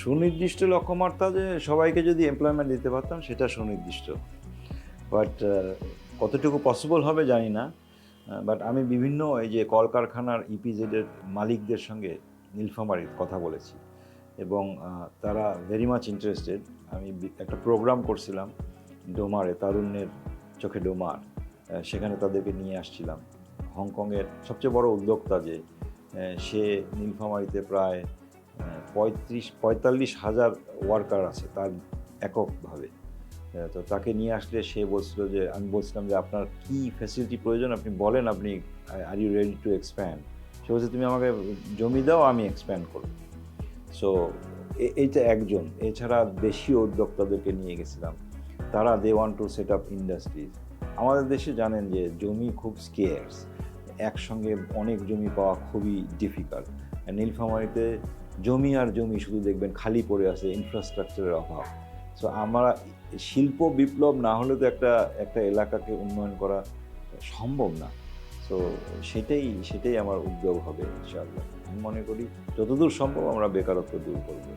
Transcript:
সুনির্দিষ্ট লক্ষ্যমাত্রা যে সবাইকে যদি এমপ্লয়মেন্ট দিতে পারতাম সেটা সুনির্দিষ্ট, বাট কতটুকু পসিবল হবে জানি না। বাট আমি বিভিন্ন এই যে কলকারখানার ইপিজেডের মালিকদের সঙ্গে নীলফামারীর কথা বলেছি এবং তারা ভেরি মাচ ইন্টারেস্টেড। আমি একটা প্রোগ্রাম করছিলাম ডোমারে, তারুণ্যের চোখে ডোমার, সেখানে তাদেরকে নিয়ে আসছিলাম। হংকংয়ের সবচেয়ে বড় উদ্যোক্তা যে, সে নীলফামারীতে প্রায় 45,000 ওয়ার্কার আছে তার এককভাবে। তো তাকে নিয়ে আসলে সে বলছিল যে, আমি বলছিলাম যে আপনার কী ফ্যাসিলিটি প্রয়োজন আপনি বলেন, আপনি are you ready to expand. সে বলছে তুমি আমাকে জমি দাও, আমি এক্সপ্যান্ড করব। সো এইটা একজন। এছাড়া দেশীয় উদ্যোক্তাদেরকে নিয়ে গেছিলাম, তারা they want to set up industries. আমাদের দেশে জানেন যে জমি খুব স্কেয়ার্স, একসঙ্গে অনেক জমি পাওয়া খুবই ডিফিকাল্ট। নীলফামারীতে জমি আর জমি শুধু দেখবেন খালি পড়ে আছে, ইনফ্রাস্ট্রাকচারের অভাব। সো আমরা শিল্প বিপ্লব না হলে তো একটা এলাকাকে উন্নয়ন করা সম্ভব না। সো সেটাই আমার উদ্যোগ হবে ইনশাআল্লাহ। আমি মনে করি যতদূর সম্ভব আমরা বেকারত্ব দূর করবো।